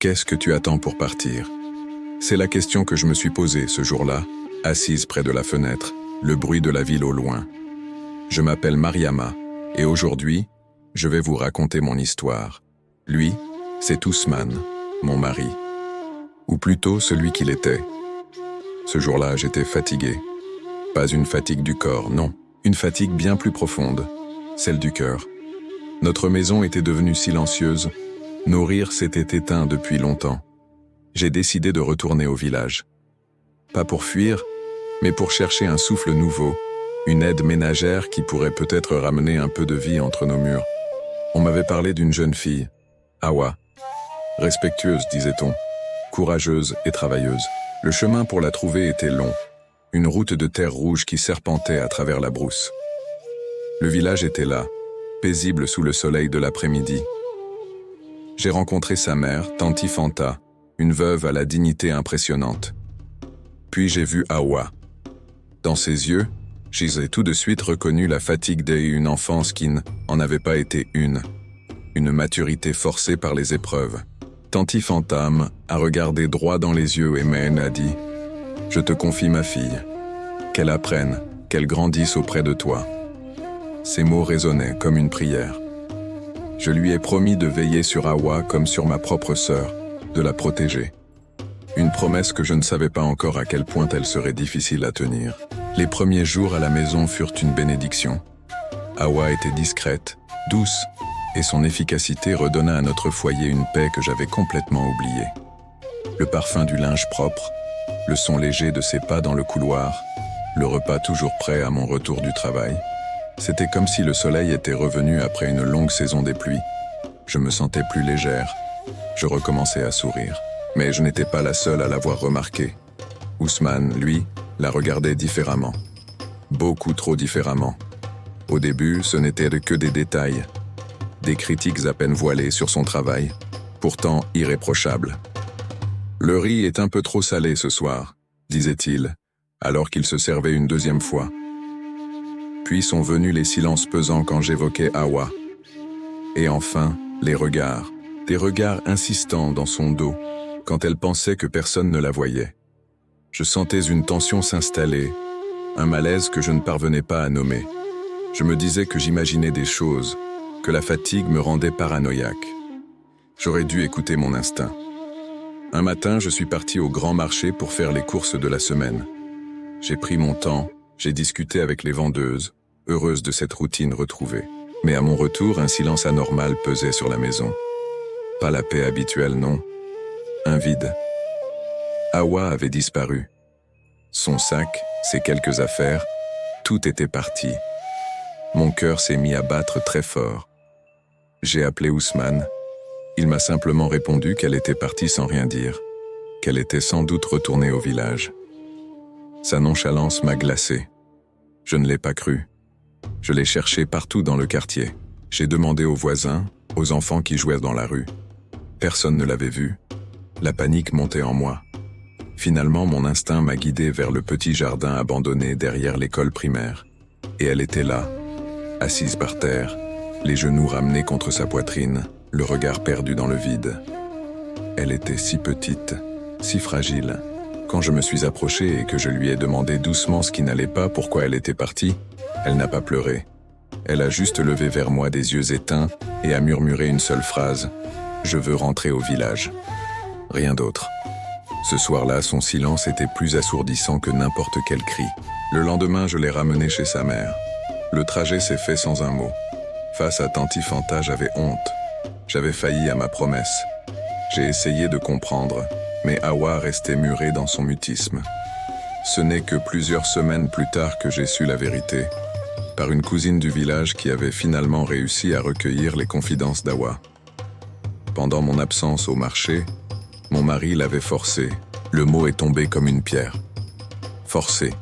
Qu'est-ce que tu attends pour partir? C'est la question que je me suis posée ce jour-là, assise près de la fenêtre, le bruit de la ville au loin. Je m'appelle Mariama, et aujourd'hui, je vais vous raconter mon histoire. Lui, c'est Ousmane, mon mari. Ou plutôt celui qu'il était. Ce jour-là, j'étais fatigué. Pas une fatigue du corps, non. Une fatigue bien plus profonde, celle du cœur. Notre maison était devenue silencieuse. Nos rires s'étaient éteints depuis longtemps. J'ai décidé de retourner au village. Pas pour fuir, mais pour chercher un souffle nouveau, une aide ménagère qui pourrait peut-être ramener un peu de vie entre nos murs. On m'avait parlé d'une jeune fille, Hawa. Respectueuse, disait-on, courageuse et travailleuse. Le chemin pour la trouver était long, une route de terre rouge qui serpentait à travers la brousse. Le village était là, paisible sous le soleil de l'après-midi. J'ai rencontré sa mère, Tanti Fanta, une veuve à la dignité impressionnante. Puis j'ai vu Hawa. Dans ses yeux, j'ai tout de suite reconnu la fatigue d'une enfance qui n'en avait pas été une maturité forcée par les épreuves. Tanti Fanta a regardé droit dans les yeux et m'a dit « Je te confie ma fille, qu'elle apprenne, qu'elle grandisse auprès de toi. » Ces mots résonnaient comme une prière. Je lui ai promis de veiller sur Hawa comme sur ma propre sœur, de la protéger. Une promesse que je ne savais pas encore à quel point elle serait difficile à tenir. Les premiers jours à la maison furent une bénédiction. Hawa était discrète, douce, et son efficacité redonna à notre foyer une paix que j'avais complètement oubliée. Le parfum du linge propre, le son léger de ses pas dans le couloir, le repas toujours prêt à mon retour du travail. C'était comme si le soleil était revenu après une longue saison des pluies. Je me sentais plus légère. Je recommençais à sourire. Mais je n'étais pas la seule à l'avoir remarqué. Ousmane, lui, la regardait différemment. Beaucoup trop différemment. Au début, ce n'étaient que des détails. Des critiques à peine voilées sur son travail, pourtant irréprochables. « Le riz est un peu trop salé ce soir », disait-il, alors qu'il se servait une deuxième fois. Puis sont venus les silences pesants quand j'évoquais Hawa. Et enfin, les regards. Des regards insistants dans son dos, quand elle pensait que personne ne la voyait. Je sentais une tension s'installer, un malaise que je ne parvenais pas à nommer. Je me disais que j'imaginais des choses, que la fatigue me rendait paranoïaque. J'aurais dû écouter mon instinct. Un matin, je suis parti au grand marché pour faire les courses de la semaine. J'ai pris mon temps, j'ai discuté avec les vendeuses, heureuses de cette routine retrouvée. Mais à mon retour, un silence anormal pesait sur la maison. Pas la paix habituelle, non. Un vide. Hawa avait disparu. Son sac, ses quelques affaires, tout était parti. Mon cœur s'est mis à battre très fort. J'ai appelé Ousmane. Il m'a simplement répondu qu'elle était partie sans rien dire, qu'elle était sans doute retournée au village. Sa nonchalance m'a glacé. Je ne l'ai pas cru. Je l'ai cherché partout dans le quartier. J'ai demandé aux voisins, aux enfants qui jouaient dans la rue. Personne ne l'avait vue. La panique montait en moi. Finalement, mon instinct m'a guidé vers le petit jardin abandonné derrière l'école primaire. Et elle était là, assise par terre, les genoux ramenés contre sa poitrine, le regard perdu dans le vide. Elle était si petite, si fragile. Quand je me suis approché et que je lui ai demandé doucement ce qui n'allait pas, pourquoi elle était partie, elle n'a pas pleuré. Elle a juste levé vers moi des yeux éteints et a murmuré une seule phrase. « Je veux rentrer au village. » Rien d'autre. Ce soir-là, son silence était plus assourdissant que n'importe quel cri. Le lendemain, je l'ai ramenée chez sa mère. Le trajet s'est fait sans un mot. Face à Tanti Fanta, j'avais honte. J'avais failli à ma promesse. J'ai essayé de comprendre, mais Hawa restait murée dans son mutisme. Ce n'est que plusieurs semaines plus tard que j'ai su la vérité, par une cousine du village qui avait finalement réussi à recueillir les confidences d'Hawa. Pendant mon absence au marché, mon mari l'avait forcé. Le mot est tombé comme une pierre. Forcé.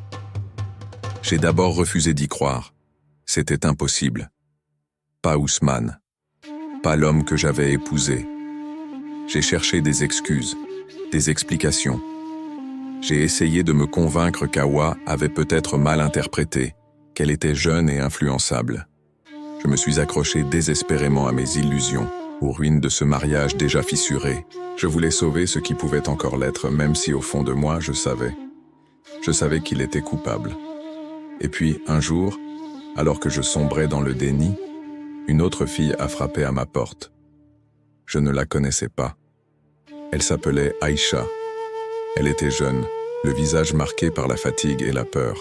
J'ai d'abord refusé d'y croire. C'était impossible. Pas Ousmane. Pas l'homme que j'avais épousé. J'ai cherché des excuses, des explications. J'ai essayé de me convaincre qu'Hawa avait peut-être mal interprété, qu'elle était jeune et influençable. Je me suis accroché désespérément à mes illusions. aux ruines de ce mariage déjà fissuré. Je voulais sauver ce qui pouvait encore l'être, même si au fond de moi, je savais. Je savais qu'il était coupable. Et puis, un jour, alors que je sombrais dans le déni, une autre fille a frappé à ma porte. Je ne la connaissais pas. Elle s'appelait Aïcha. Elle était jeune, le visage marqué par la fatigue et la peur.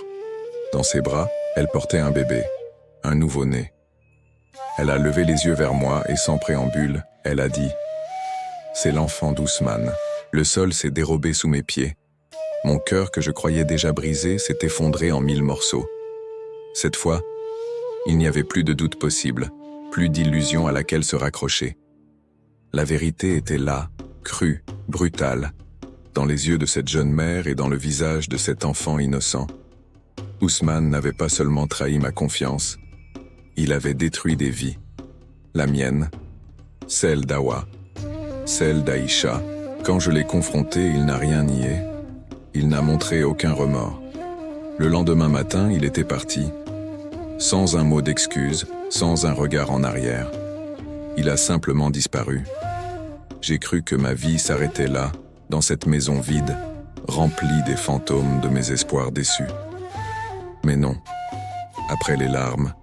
Dans ses bras, elle portait un bébé, un nouveau-né. Elle a levé les yeux vers moi et sans préambule, elle a dit « C'est l'enfant d'Ousmane ». Le sol s'est dérobé sous mes pieds. Mon cœur que je croyais déjà brisé s'est effondré en 1000 morceaux. Cette fois, il n'y avait plus de doute possible, plus d'illusion à laquelle se raccrocher. La vérité était là, crue, brutale, dans les yeux de cette jeune mère et dans le visage de cet enfant innocent. Ousmane n'avait pas seulement trahi ma confiance, il avait détruit des vies. La mienne, celle d'Awa, celle d'Aïcha. Quand je l'ai confronté, il n'a rien nié. Il n'a montré aucun remords. Le lendemain matin, il était parti, sans un mot d'excuse, sans un regard en arrière. Il a simplement disparu. J'ai cru que ma vie s'arrêtait là, dans cette maison vide, remplie des fantômes de mes espoirs déçus. Mais non. Après les larmes,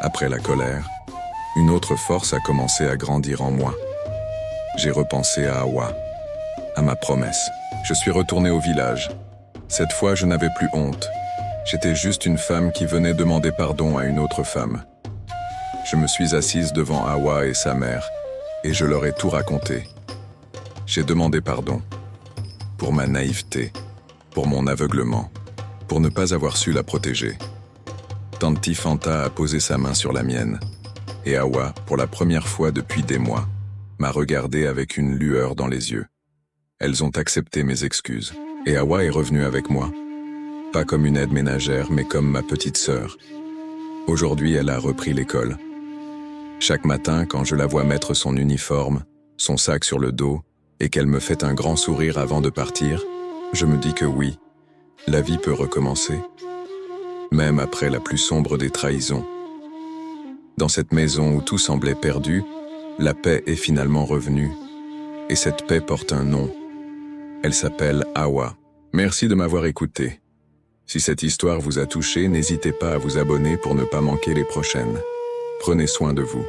après la colère, une autre force a commencé à grandir en moi. J'ai repensé à Awa, à ma promesse. Je suis retourné au village. Cette fois, je n'avais plus honte. J'étais juste une femme qui venait demander pardon à une autre femme. Je me suis assise devant Awa et sa mère, et je leur ai tout raconté. J'ai demandé pardon. Pour ma naïveté, pour mon aveuglement, pour ne pas avoir su la protéger. Tanti Fanta a posé sa main sur la mienne, et Awa, pour la première fois depuis des mois, m'a regardé avec une lueur dans les yeux. Elles ont accepté mes excuses, et Awa est revenue avec moi. Pas comme une aide ménagère, mais comme ma petite sœur. Aujourd'hui, elle a repris l'école. Chaque matin, quand je la vois mettre son uniforme, son sac sur le dos, et qu'elle me fait un grand sourire avant de partir, je me dis que oui, la vie peut recommencer, même après la plus sombre des trahisons. Dans cette maison où tout semblait perdu, la paix est finalement revenue, et cette paix porte un nom. Elle s'appelle Awa. Merci de m'avoir écouté. Si cette histoire vous a touché, n'hésitez pas à vous abonner pour ne pas manquer les prochaines. Prenez soin de vous.